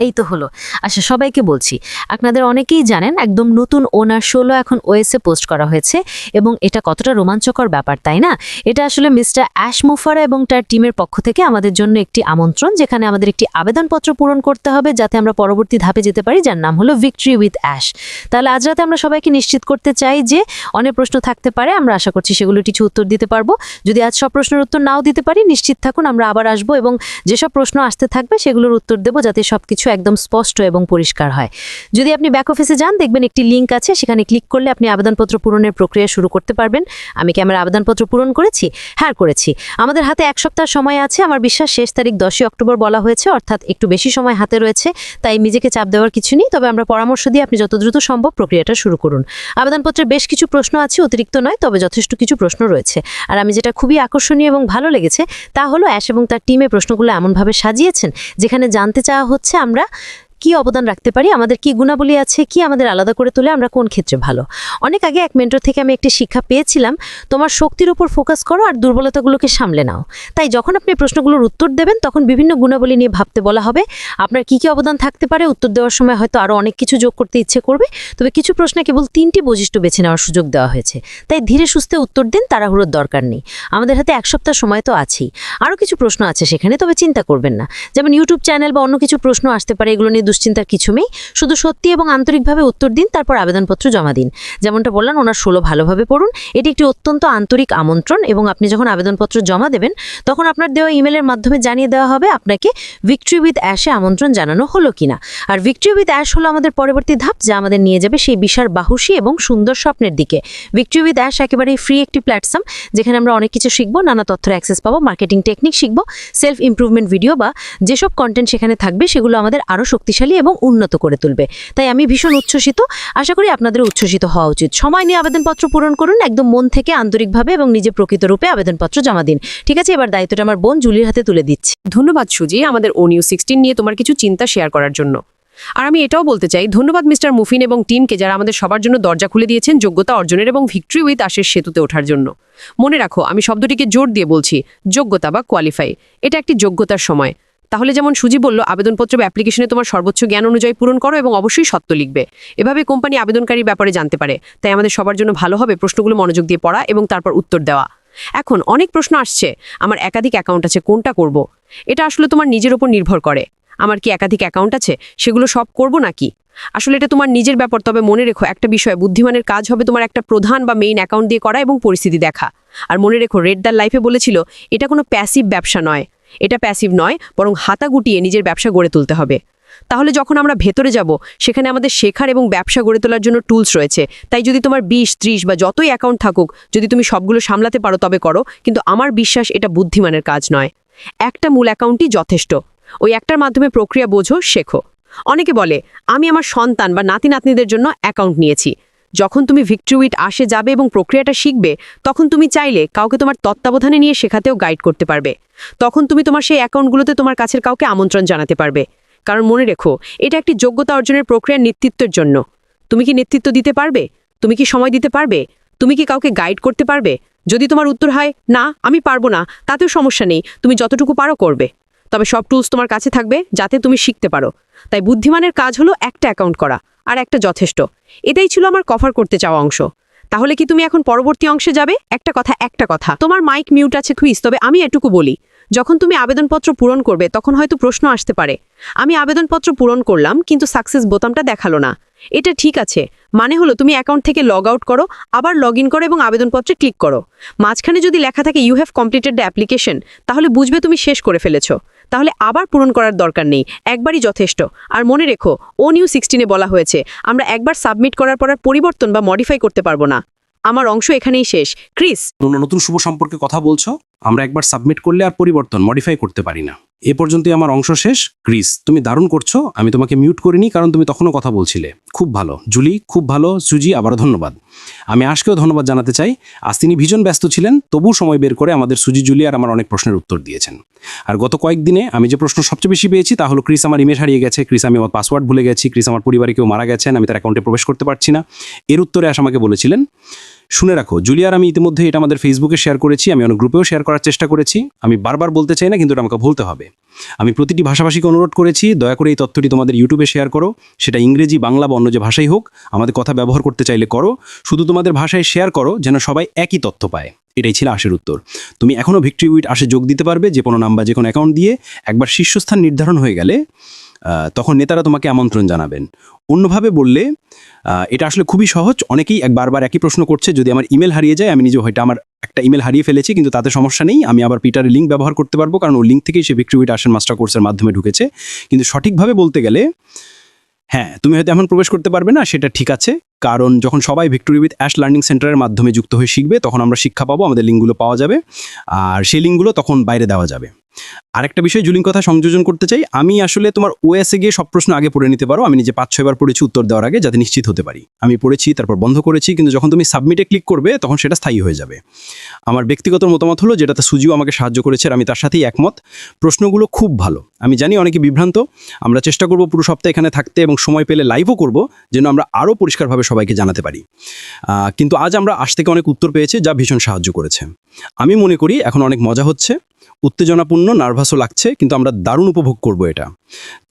এই তো হলো। আচ্ছা, সবাইকে বলছি, আপনাদের অনেকেই জানেন একদম নতুন ওনার ১৬ এখন ওএসএ পোস্ট করা হয়েছে এবং এটা কতটা রোমাঞ্চকর ব্যাপার, তাই না? এটা আসলে মিস্টার অ্যাশ মুফারা এবং তার টিমের পক্ষ থেকে আমাদের জন্য একটি আমন্ত্রণ, যেখানে আমাদের একটি আবেদনপত্র পূরণ করতে হবে যাতে আমরা পরবর্তী ধাপে যেতে পারি, যার নাম হলো ভিক্টরি উইথ অ্যাশ। তাহলে আজ রাতে আমরা সবাইকে নিশ্চিত করতে চাই যে অনেক প্রশ্ন থাকতে পারে, আমরা আশা করছি সেগুলো কিছু উত্তর দিতে পারবো। যদি আজ সব প্রশ্নের উত্তর নাও দিতে পারি, নিশ্চিত থাকুন আমরা আবার আসবো এবং যেসব প্রশ্ন আসতে থাকবে সেগুলোর উত্তর দেবো, যাতে সবকিছু একদম স্পষ্ট এবং পরিষ্কার হয়। যদি আপনি ব্যাক অফিসে যান, দেখবেন একটি লিঙ্ক আছে, সেখানে ক্লিক করলে আপনি আবেদনপত্র পূরণের প্রক্রিয়া শুরু করতে পারবেন। আমি কি আমার আবেদনপত্র পূরণ করেছি? হ্যাঁ, করেছি। আমাদের হাতে 1 সপ্তাহ সময় আছে। আমার বিশ্বাস শেষ তারিখ 10 অক্টোবর বলা হয়েছে, অর্থাৎ একটু বেশি সময় হাতে রয়েছে, তাই নিজেকে চাপ দেওয়ার কিছু নেই। তবে আমরা পরামর্শ দিই আপনি যত দ্রুত সম্ভব প্রক্রিয়াটা শুরু করুন। আবেদনপত্রে বেশ কিছু প্রশ্ন আছে, অতিরিক্ত নয়, তবে যথেষ্ট কিছু প্রশ্ন রয়েছে। আর আমি যেটা খুবই আকর্ষণীয় এবং ভালো লেগেছে তা হলো অ্যাশ এবং তার টিমে প্রশ্নগুলো এমনভাবে সাজিয়েছেন যেখানে জানতে চাওয়া হচ্ছে আমরা কি অবদান রাখতে পারি, আমাদের কি গুণাবলী আছে, কি আমাদের আলাদা করে তোলে, আমরা কোন ক্ষেত্রে ভালো। অনেক আগে এক মেন্টর থেকে আমি একটি শিক্ষা পেয়েছিলাম, তোমার শক্তির উপর ফোকাস করো আর দুর্বলতাগুলোকে সামলে নাও। তাই যখন আপনি প্রশ্নগুলোর উত্তর দেবেন তখন বিভিন্ন গুণাবলী নিয়ে ভাবতে বলা হবে। আপনার কি কি অবদান থাকতে পারে, উত্তর দেওয়ার সময় হয়তো আরও অনেক কিছু যোগ করতে ইচ্ছে করবে, তবে কিছু প্রশ্নে কেবল 3টি বৈশিষ্ট্য বেছে নেওয়ার সুযোগ দেওয়া হয়েছে। তাই ধীরে সুস্থে উত্তর দিন, তাড়াহুড়োর দরকার নেই। আমাদের হাতে 1 সপ্তাহ সময় তো আছেই। আরও কিছু প্রশ্ন আছে সেখানে, তবে চিন্তা করবেন না। যেমন ইউটিউব চ্যানেল বা অন্য কিছু প্রশ্ন আসতে পারে, এগুলো নিয়ে দুশ্চিন্তার কিছু নেই। শুধু সত্যি এবং আন্তরিকভাবে উত্তর দিন, তারপর আবেদনপত্র জমা দিন। যেমনটা বললাম, ওনার 16 ভালোভাবে পড়ুন। এটি একটি অত্যন্ত আন্তরিক আমন্ত্রণ এবং আপনি যখন আবেদনপত্র জমা দেবেন তখন আপনার দেওয়া ইমেলের মাধ্যমে জানিয়ে দেওয়া হবে আপনাকে ভিক্টরি উইথ অ্যাশে আমন্ত্রণ জানানো হলো কিনা। আর ভিক্টরি উইথ অ্যাশ হলো আমাদের পরবর্তী ধাপ, যা আমাদের নিয়ে যাবে সেই বিশাল বাহুসী এবং সুন্দর স্বপ্নের দিকে। ভিক্টরি উইথ অ্যাশ একেবারেই ফ্রি একটি প্ল্যাটফর্ম, যেখানে আমরা অনেক কিছু শিখবো, নানা তথ্যের অ্যাক্সেস পাবো, মার্কেটিং টেকনিক শিখবো, সেলফ ইমপ্রুভমেন্ট ভিডিও বা যেসব কন্টেন্ট সেখানে থাকবে সেগুলো আমাদের আরও শক্তিশালী এবং উন্নত করে তুলবে। তাই আমি ভীষণ উচ্ছ্বসিত। আশা করি আপনাদের উচ্ছ্বসিত হওয়া উচিত। সময় নিয়ে আবেদনপত্র পূরণ করুন, একদম মন থেকে আন্তরিকভাবে এবং নিজে প্রকৃত রূপে আবেদনপত্র জমা দিন। ঠিক আছে, এবার দায়িত্বটা আমার বোন জুলির হাতে তুলে দিচ্ছি। ধন্যবাদ সুজি, আমাদের ONU16 নিয়ে তোমার কিছু চিন্তা শেয়ার করার জন্য। আর আমি এটাও বলতে চাই, ধন্যবাদ মিস্টার মুফিন এবং টিমকে, যারা আমাদের সবার জন্য দরজা খুলে দিয়েছেন যোগ্যতা অর্জনের এবং ভিক্টরি উইথ অ্যাশের সেতুতে ওঠার জন্য। মনে রাখো, আমি শব্দটিকে জোর দিয়ে বলছি, যোগ্যতা বা কোয়ালিফাই। এটা একটি যোগ্যতার সময়। তাহলে যেমন সুজি বলল, আবেদনপত্র বা অ্যাপ্লিকেশনে তোমার সর্বোচ্চ জ্ঞান অনুযায়ী পূরণ করো এবং অবশ্যই সত্য লিখবে। এভাবে কোম্পানি আবেদনকারীর ব্যাপারে জানতে পারে। তাই আমাদের সবার জন্য ভালো হবে প্রশ্নগুলো মনোযোগ দিয়ে পড়া এবং তারপর উত্তর দেওয়া। এখন অনেক প্রশ্ন আসছে, আমার একাধিক অ্যাকাউন্ট আছে, কোনটা করব? এটা আসলে তোমার নিজের উপর নির্ভর করে। আমার কি একাধিক অ্যাকাউন্ট আছে, সেগুলো সব করব নাকি? আসলে এটা তোমার নিজের ব্যাপার। তবে মনে রেখো, একটা বিষয়, বুদ্ধিমানের কাজ হবে তোমার একটা প্রধান বা মেইন অ্যাকাউন্ট দিয়ে করা এবং পরিস্থিতি দেখা। আর মনে রেখো, রেড দ্য লাইফে বলেছিল, এটা কোনো প্যাসিভ ব্যবসা নয়। এটা প্যাসিভ নয়, বরং হাতা গুটিয়ে নিজের ব্যবসা গড়ে তুলতে হবে। তাহলে যখন আমরা ভেতরে যাব, সেখানে আমাদের শেখার এবং ব্যবসা গড়ে তোলার জন্য টুলস রয়েছে। তাই যদি তোমার 20, 30 বা যতই অ্যাকাউন্ট থাকুক, যদি তুমি সবগুলো সামলাতে পারো তবে করো, কিন্তু আমার বিশ্বাস এটা বুদ্ধিমানের কাজ নয়। একটা মূল অ্যাকাউন্টই যথেষ্ট। ওই একটার মাধ্যমে প্রক্রিয়া বোঝো, শেখো। অনেকে বলে, আমি আমার সন্তান বা নাতি নাতনিদের জন্য অ্যাকাউন্ট নিয়েছি। যখন তুমি ভিক্টরি উইথ অ্যাশে যাবে এবং প্রক্রিয়াটা শিখবে, তখন তুমি চাইলে কাউকে তোমার তত্ত্বাবধানে নিয়ে শেখাতেও গাইড করতে পারবে। তখন তুমি তোমার সেই অ্যাকাউন্টগুলোতে তোমার কাছের কাউকে আমন্ত্রণ জানাতে পারবে। কারণ মনে রেখো, এটা একটি যোগ্যতা অর্জনের প্রক্রিয়ার নেতৃত্বের জন্য। তুমি কি নেতৃত্ব দিতে পারবে? তুমি কি সময় দিতে পারবে? তুমি কি কাউকে গাইড করতে পারবে? যদি তোমার উত্তর হয় না, আমি পারবো না, তাতেও সমস্যা নেই, তুমি যতটুকু পারো করবে। তবে সব টুলস তোমার কাছে থাকবে যাতে তুমি শিখতে পারো। তাই বুদ্ধিমানের কাজ হলো একটা অ্যাকাউন্ট করা, আর একটা যথেষ্ট। এটাই ছিল আমার কভার করতে চাওয়া অংশ। তাহলে কি তুমি এখন পরবর্তী অংশে যাবে? একটা কথা, তোমার মাইক মিউট আছে কুইজ, তবে আমি এটুকু বলি, যখন তুমি আবেদনপত্র পূরণ করবে তখন হয়তো প্রশ্ন আসতে পারে, আমি আবেদনপত্র পূরণ করলাম কিন্তু সাকসেস বোতামটা দেখালো না। এটা ঠিক আছে, মানে হলো তুমি অ্যাকাউন্ট থেকে লগ আউট করো, আবার লগ ইন করো এবং আবেদনপত্রে ক্লিক করো। মাঝখানে যদি লেখা থাকে you have completed the application, তাহলে বুঝবে তুমি শেষ করে ফেলেছো। তাহলে আবার পূরণ করার দরকার নেই, একবারই যথেষ্ট। আর মনে রেখো, ONU16 বলা হয়েছে, আমরা একবার সাবমিট করার পর আর পরিবর্তন বা মডিফাই করতে পারবো না। আমার অংশ এখানেই শেষ। ক্রিস, নতুন শুভ সম্পর্কে কথা বলছো? আমরা একবার সাবমিট করলে আর পরিবর্তন মডিফাই করতে পারি না। এ পর্যন্তই আমার অংশ শেষ। ক্রিস, তুমি দারুণ করছো। আমি তোমাকে মিউট করিনি কারণ তুমি তখনও কথা বলছিলে। খুব ভালো জুলি, খুব ভালো সুজি, আবারও ধন্যবাদ। আমি আজকেও ধন্যবাদ জানাতে চাই। আজ তিনি ভীষণ ব্যস্ত ছিলেন, তবু সময় বের করে আমাদের সুজি, জুলি আর আমার অনেক প্রশ্নের উত্তর দিয়েছেন। আর গত কয়েকদিনে আমি যে প্রশ্ন সবচেয়ে বেশি পেয়েছি তা হলো, ক্রিস আমার ইমেল হারিয়ে গেছে, ক্রিস আমি আমার পাসওয়ার্ড ভুলে গেছি, ক্রিস আমার পরিবারে কেউ মারা গেছেন, আমি তার অ্যাকাউন্টে প্রবেশ করতে পারছি না। এর উত্তরে আজ আমাকে বলেছিলেন, শুনে রাখো, জুলিয়ার আমি ইতিমধ্যে এটা আমাদের ফেসবুকে শেয়ার করেছি, আমি অনেক গ্রুপেও শেয়ার করার চেষ্টা করেছি। আমি বারবার বলতে চাই না, কিন্তু এটা আমাকে বলতে হবে। আমি প্রতিটি ভাষাভাষীকে অনুরোধ করেছি, দয়া করে এই তথ্যটি তোমাদের ইউটিউবে শেয়ার করো। সেটা ইংরেজি, বাংলা বা অন্য যে ভাষাই হোক, আমাদের কথা ব্যবহার করতে চাইলে করো। শুধু তোমাদের ভাষায় শেয়ার করো, যেন সবাই একই তথ্য পায়। এটাই ছিল আশের উত্তর। তুমি এখনও ভিক্টরি উইথ আসে যোগ দিতে পারবে, যে কোনো নাম্বার, যে কোনো অ্যাকাউন্ট দিয়ে। একবার শীর্ষস্থান নির্ধারণ হয়ে গেলে তখন নেতারা তোমাকে আমন্ত্রণ জানাবেন। অন্যভাবে বললে এটা আসলে খুবই সহজ। অনেকেই বারবার একই প্রশ্ন করছে, যদি আমার ইমেল হারিয়ে যায়, আমি নিজে হয়তো আমার একটা ইমেল হারিয়ে ফেলেছি, কিন্তু তাতে সমস্যা নেই, আমি আবার পিটারের লিঙ্ক ব্যবহার করতে পারবো, কারণ ওই লিঙ্ক থেকেই সে ভিক্টরি উইথ আসের মাস্টার কোর্সের মাধ্যমে ঢুকেছে। কিন্তু সঠিকভাবে বলতে গেলে, হ্যাঁ, তুমি হয়তো এখন প্রবেশ করতে পারবে না, সেটা ঠিক আছে, কারণ যখন সবাই ভিক্টরি উইথ অ্যাশ লার্নিং সেন্টারের মাধ্যমে যুক্ত হয়ে শিখবে, তখন আমরা শিক্ষা পাবো, আমাদের লিঙ্কগুলো পাওয়া যাবে, আর সেই লিঙ্কগুলো তখন বাইরে দেওয়া যাবে। আরেকটা বিষয় জুলির কথা সংযোজন করতে চাই, আমি আসলে তোমার ওএসে গিয়ে সব প্রশ্ন আগে পড়ে নিতে পারো। আমি নিজে 5-6 বার পড়েছি উত্তর দেওয়ার আগে, যাতে নিশ্চিত হতে পারি। আমি পড়েছি, তারপর বন্ধ করেছি, কিন্তু যখন তুমি সাবমিটে ক্লিক করবে, তখন সেটা স্থায়ী হয়ে যাবে। আমার ব্যক্তিগত মতামত হলো, যেটাতে সুজিও আমাকে সাহায্য করেছে, আর আমি তার সাথেই একমত, প্রশ্নগুলো খুব ভালো। আমি জানি অনেকে বিভ্রান্ত, আমরা চেষ্টা করব পুরো সপ্তাহে এখানে থাকতে, এবং সময় পেলে লাইভও করব, যেন আমরা আরও পরিষ্কারভাবে সবাইকে জানাতে পারি। কিন্তু আজ আমরা আজ থেকে অনেক উত্তর পেয়েছি, যা ভীষণ সাহায্য করেছে। আমি মনে করি এখন অনেক মজা হচ্ছে, উত্তেজনাপূর্ণ, নার্ভাসও লাগছে, কিন্তু আমরা দারুণ উপভোগ করব এটা।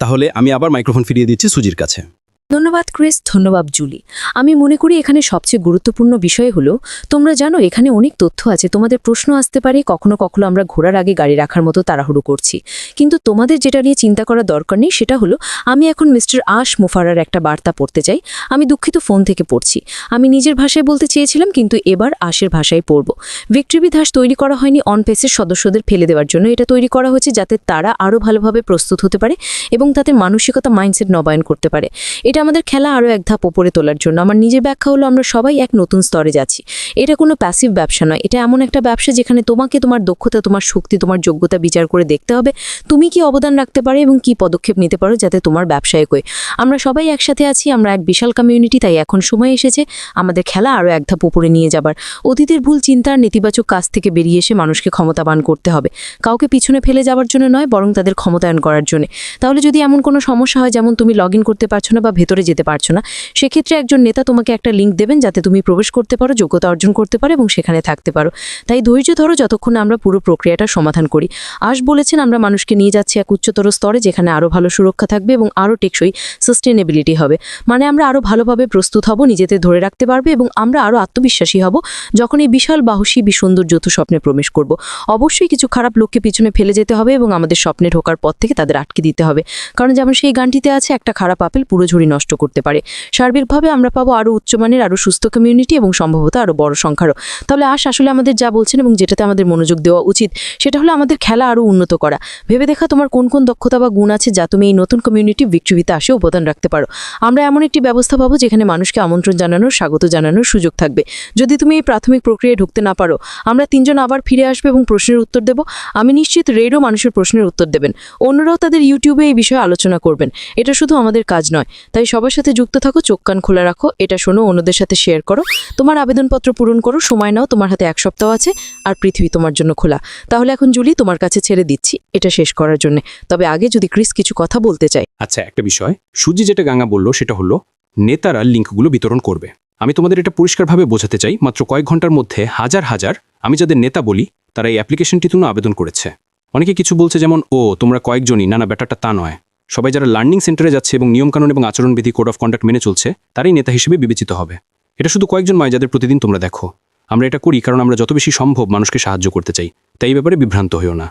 তাহলে আমি আবার মাইক্রোফোন ফিরিয়ে দিচ্ছি সুজির কাছে। ধন্যবাদ ক্রিস, ধন্যবাদ জুলি। আমি মনে করি এখানে সবচেয়ে গুরুত্বপূর্ণ বিষয় হলো, তোমরা জানো এখানে অনেক তথ্য আছে, তোমাদের প্রশ্ন আসতে পারে, কখনো কখনো আমরা ঘোড়ার আগে গাড়ি রাখার মতো তাড়াহুড়ো করছি, কিন্তু তোমাদের যেটা নিয়ে চিন্তা করার দরকার নেই, সেটা হলো আমি এখন মিস্টার আশ মুফারার একটা বার্তা পড়তে চাই। আমি দুঃখিত, ফোন থেকে পড়ছি। আমি নিজের ভাষায় বলতে চেয়েছিলাম, কিন্তু এবার আশের ভাষায় পড়ব। ভিক্টরি উইথ আশ তৈরি করা হয়নি অনপেসের সদস্যদের ফেলে দেওয়ার জন্য, এটা তৈরি করা হয়েছে যাতে তারা আরও ভালোভাবে প্রস্তুত হতে পারে এবং তাদের মানসিকতা, মাইন্ডসেট নবায়ন করতে পারে। এটা আমাদের খেলা আরও এক ধাপ ওপরে তোলার জন্য। আমার নিজের ব্যাখ্যা হলো, আমরা সবাই এক নতুন স্তরে যাচ্ছি। এটা কোনো প্যাসিভ ব্যবসা নয়, এটা এমন একটা ব্যবসা যেখানে তোমাকে তোমার দক্ষতা, তোমার শক্তি, তোমার যোগ্যতা বিচার করে দেখতে হবে তুমি কি অবদান রাখতে পারো এবং কি পদক্ষেপ নিতে পারো যাতে তোমার ব্যবসায় এগোয়। আমরা সবাই একসাথে আছি, আমরা এক বিশাল কমিউনিটি, তাই এখন সময় এসেছে আমাদের খেলা আরও এক ধাপ উপরে নিয়ে যাবার। অতীতের ভুল চিন্তার, নেতিবাচক কাজ থেকে বেরিয়ে এসে মানুষকে ক্ষমতাবান করতে হবে, কাউকে পিছনে ফেলে যাওয়ার জন্য নয়, বরং তাদের ক্ষমতায়ন করার জন্য। তাহলে যদি এমন কোনো সমস্যা হয়, যেমন তুমি লগ ইন করতে পারছো না বা ভেতরে যেতে পারছো না, সেক্ষেত্রে একজন নেতা তোমাকে একটা লিঙ্ক দেবেন যাতে তুমি প্রবেশ করতে পারো, যোগ্যতা অর্জন করতে পারো এবং সেখানে থাকতে পারো। তাই ধৈর্য ধরো যতক্ষণ আমরা পুরো প্রক্রিয়াটা সমাধান করি। আশ বলেছেন, আমরা মানুষকে নিয়ে যাচ্ছি এক উচ্চতর স্তরে, যেখানে আরও ভালো সুরক্ষা থাকবে এবং আরও টেকসই সাস্টেনেবিলিটি হবে। মানে আমরা আরও ভালোভাবে প্রস্তুত হব, নিজেদের ধরে রাখতে পারবে এবং আমরা আরও আত্মবিশ্বাসী হব যখন এই বিশাল বাহুসী সুন্দর যৌথ স্বপ্নে প্রবেশ করব। অবশ্যই কিছু খারাপ লোককে পিছনে ফেলে যেতে হবে এবং আমাদের স্বপ্নে ঢোকার পথ থেকে তাদের আটকে দিতে হবে, কারণ যেমন সেই গানটিতে আছে, একটা খারাপ আপেল পুরো ঝুড়ি নষ্ট করতে পারে। সার্বিকভাবে আমরা পাবো আরও উচ্চমানের, আরও সুস্থ কমিউনিটি এবং সম্ভবত আরও বড় সংখ্যারও। তাহলে আশ আসলে আমাদের যা বলছেন এবং যেটাতে আমাদের মনোযোগ দেওয়া উচিত, সেটা হলো আমাদের খেলা আরও উন্নত করা। ভেবে দেখা তোমার কোন কোন দক্ষতা বা গুণ আছে যা তুমি এই নতুন কমিউনিটি ভিক্টরি উইথ আসে অবদান রাখতে পারো। আমরা এমন একটি ব্যবস্থা পাবো যেখানে মানুষকে আমন্ত্রণ জানানোর, স্বাগত জানানোর সুযোগ থাকবে। যদি তুমি এই প্রাথমিক প্রক্রিয়ায় ঢুকতে না পারো, আমরা 3 জন আবার ফিরে আসবে এবং প্রশ্নের উত্তর দেব। আমি নিশ্চিত রেডও মানুষের প্রশ্নের উত্তর দেবেন, অন্যরাও তাদের ইউটিউবে এই বিষয়ে আলোচনা করবেন। এটা শুধু আমাদের কাজ নয়, তাই সবার সাথে যুক্ত থাকো, চোখ কান খোলা রাখো, এটা শোনো, অন্যদের সাথে শেয়ার করো, তোমার আবেদনপত্র পূরণ করো, সময় নাও, তোমার হাতে 1 সপ্তাহ আছে, আর পৃথিবী তোমার জন্য খোলা। তাহলে এখন জুলি, তোমার কাছে ছেড়ে দিচ্ছি এটা শেষ করার জন্য। তবে আগে যদি ক্রিস কিছু কথা বলতে চাই। আচ্ছা, একটা বিষয় সুজি যেটা গাঙ্গা বলল, সেটা হলো নেতারা লিঙ্কগুলো বিতরণ করবে। আমি তোমাদের এটা পরিষ্কারভাবে বোঝাতে চাই, মাত্র কয়েক ঘন্টার মধ্যে হাজার হাজার, আমি যাদের নেতা বলি, তারা এই অ্যাপ্লিকেশনটির জন্য আবেদন করেছে। অনেকে কিছু বলছে যেমন, ও তোমরা কয়েকজনই, না ব্যাপারটা তা নয়। সবাই যারা লার্নিং সেন্টারে যাচ্ছে এবং নিয়মকানুন এবং আচরণবিধি, কোড অফ কন্ডাক্ট মেনে চলছে, তারাই নেতা হিসেবে বিবেচিত হবে। এটা শুধু কয়েকজন নয় যাদের প্রতিদিন তোমরা দেখো। আমরা এটা করি কারণ আমরা যত বেশি সম্ভব মানুষকে সাহায্য করতে চাই, তাই এই ব্যাপারে বিভ্রান্ত হইও না।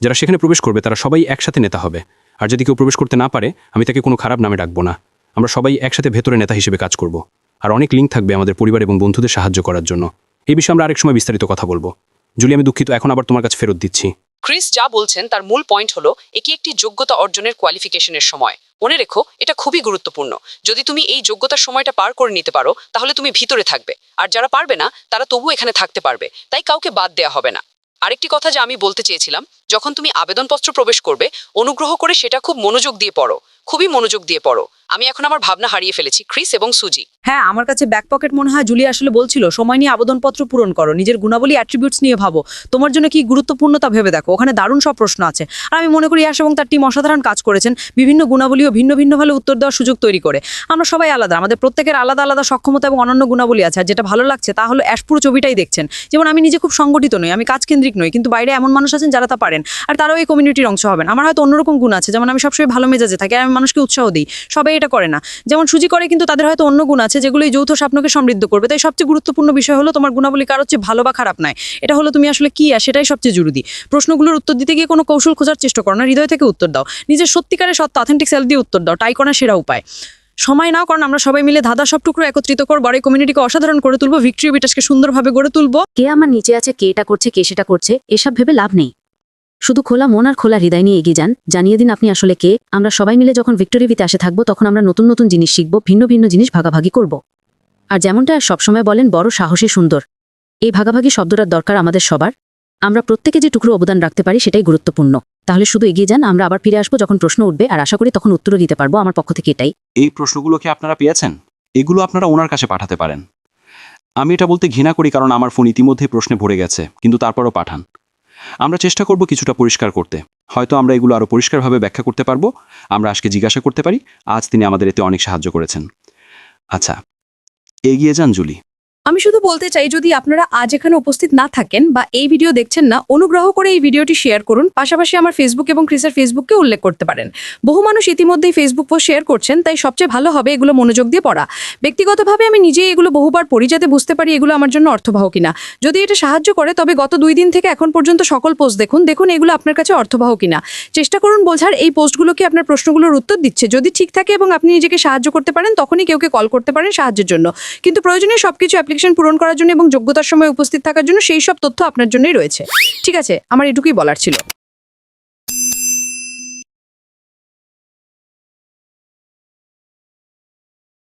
যারা সেখানে প্রবেশ করবে তারা সবাই একসাথে নেতা হবে, আর যদি কেউ প্রবেশ করতে না পারে, আমি তাকে কোনো খারাপ নামে ডাকবো না। আমরা সবাই একসাথে ভেতরে নেতা হিসেবে কাজ করব, আর অনেক লিঙ্ক থাকবে আমাদের পরিবার এবং বন্ধুদের সাহায্য করার জন্য। এই বিষয়ে আমরা আরেক সময় বিস্তারিত কথা বলবো। জুলি, আমি দুঃখিত, এখন আবার তোমার কাছে ফেরত দিচ্ছি। ক্রিস যা বলছেন তার মূল পয়েন্ট হলো, এটি একটি যোগ্যতা অর্জনের কোয়ালিফিকেশনের সময়। মনে রেখো, এটা খুবই গুরুত্বপূর্ণ। যদি তুমি এই যোগ্যতার সময়টা পার করে নিতে পারো, তাহলে তুমি ভিতরে থাকবে, আর যারা পারবে না তারা তবু এখানে থাকতে পারবে, তাই কাউকে বাদ দেওয়া হবে না। আরেকটি কথা যা আমি বলতে চেয়েছিলাম, যখন তুমি আবেদনপত্র প্রবেশ করবে, অনুগ্রহ করে সেটা খুব মনোযোগ দিয়ে পড়ো, খুবই মনোযোগ দিয়ে পড়ো। আমি এখন আমার ভাবনা হারিয়ে ফেলেছি ক্রিস এবং সুজি। হ্যাঁ, আমার কাছে ব্যাক পকেট মনে হয় জুলি আসলে বলছিল সময় নিয়ে আবেদনপত্র পূরণ করো, নিজের গুণাবলী অ্যাট্রিবিউটস নিয়ে ভাবো, তোমার জন্য কি গুরুত্বপূর্ণ তা ভেবে দেখো। ওখানে দারুণ সব প্রশ্ন আছে। আর আমি মনে করি ইয়াশ এবং তার টিম অসাধারণ কাজ করেছেন, বিভিন্ন গুণাবলী ও ভিন্ন ভিন্নভাবে উত্তর দেওয়ার সুযোগ তৈরি করে। আমরা সবাই আলাদা, আমাদের প্রত্যেকের আলাদা আলাদা সক্ষমতা এবং অনন্য গুণাবলী আছে। আর যেটা ভালো লাগছে তা হলো অ্যাশ পুরো ছবিটাই দেখছেন। যেমন আমি নিজে খুব সংগঠিত নই, আমি কাজকেন্দ্রিক নই, কিন্তু বাইরে এমন মানুষ আছেন যারা তা পারেন, আর তারাও এই কমিউনিটির অংশ হবেন। আমার হয়তো অন্যরকম গুণ আছে, যেমন আমি সবসময় ভালো মেজাজে থাকি, আর আমি মানুষকে উৎসাহ দিই। সবাই এটা করে না, যেমন সুজি করে, কিন্তু তাদের হয়তো অন্য গুণ আছে যেগুলো এই যৌথ স্বপ্নকে সমৃদ্ধ করবে। তাই সবচেয়ে গুরুত্বপূর্ণ বিষয় হলো তোমার গুণাবলী কারোর চেয়ে ভালো বা খারাপ নয়, এটা হলো তুমি আসলে কি, আর সেটাই সবচেয়ে জরুরি। প্রশ্নগুলোর উত্তর দিতে গিয়ে কোনো কৌশল খোঁজার চেষ্টা করো না, হৃদয় থেকে উত্তর দাও, নিজের সত্যিকারের সত্য অথেন্টিক সেলফ দিয়ে উত্তর দাও। টাই করা সেরা উপায়। সময় নাও, কারণ আমরা সবাই মিলে ধাঁধা সব টুকরো একত্রিত করবো, আর এই কমিউনিটিকে অসাধারণ করে তুলবো, ভিক্টরি বিটাসকে সুন্দরভাবে গড়ে তুলবো। কে আমার নিচে আছে, কে এটা করছে, কে সেটা করছে, এসব ভেবে লাভ নেই। শুধু খোলা মন আর খোলা হৃদয় নিয়ে এগিয়ে যান। জানিয়ে দিন আপনি আসলে কে। আমরা সবাই মিলে যখন ভিক্টরি ভিতে আসে থাকবো, তখন আমরা নতুন নতুন জিনিস শিখবো, ভিন্ন ভিন্ন জিনিস ভাগাভাগি করব। আর যেমনটা সবসময় বলেন, বড় সাহসী সুন্দর। এই ভাগাভাগি শব্দটার দরকার আমাদের সবার। আমরা প্রত্যেকে যে টুকরো অবদান রাখতে পারি সেটাই গুরুত্বপূর্ণ। তাহলে শুধু এগিয়ে যান, আমরা আবার ফিরে আসবো যখন প্রশ্ন উঠবে, আর আশা করি তখন উত্তরও দিতে পারবো। আমার পক্ষ থেকে এটাই। এই প্রশ্নগুলো কি আপনারা পেয়েছেন? এগুলো আপনারা ওনার কাছে পাঠাতে পারেন। আমি এটা বলতে ঘৃণা করি, কারণ আমার ফোন ইতিমধ্যেই প্রশ্নে ভরে গেছে, কিন্তু তারপরও পাঠান। আমরা চেষ্টা করব কিছুটা পরিষ্কার করতে। হয়তো আমরা এগুলো আরও পরিষ্কারভাবে ব্যাখ্যা করতে পারবো। আমরা আজকে জিজ্ঞাসা করতে পারি, আজ তিনি আমাদের এতে অনেক সাহায্য করেছেন। আচ্ছা, এগিয়ে যান জুলি। আমি শুধু বলতে চাই, যদি আপনারা আজ এখানে উপস্থিত না থাকেন বা এই ভিডিও দেখছেন না, অনুগ্রহ করে এই ভিডিওটি শেয়ার করুন। পাশাপাশি আমার ফেসবুক এবং ক্রিসের ফেসবুককে উল্লেখ করতে পারেন। বহু মানুষ ইতিমধ্যেই ফেসবুক পোস্ট শেয়ার করছেন, তাই সবচেয়ে ভালো হবে এগুলো মনোযোগ দিয়ে পড়া। ব্যক্তিগতভাবে আমি নিজেই এগুলো বহুবার পড়ি, যাতে বুঝতে পারি এগুলো আমার জন্য অর্থবহ কিনা। যদি এটা সাহায্য করে, তবে গত 2 দিন থেকে এখন পর্যন্ত সকল পোস্ট দেখুন এগুলো আপনার কাছে অর্থবহ কিনা। চেষ্টা করুন বোঝার এই পোস্টগুলো কি আপনার প্রশ্নগুলোর উত্তর দিচ্ছে। যদি ঠিক থাকে এবং আপনি নিজেকে সাহায্য করতে পারেন, তখনই কেউকে কল করতে পারেন সাহায্যের জন্য। কিন্তু প্রয়োজনীয় সবকিছু অ্যাপ্লিকেশন পূরণ করার জন্য এবং যোগ্যতার সময় উপস্থিত থাকার জন্য সেই সব তথ্য আপনার জন্যই রয়েছে। ঠিক আছে, আমার এটুকুই বলার ছিল।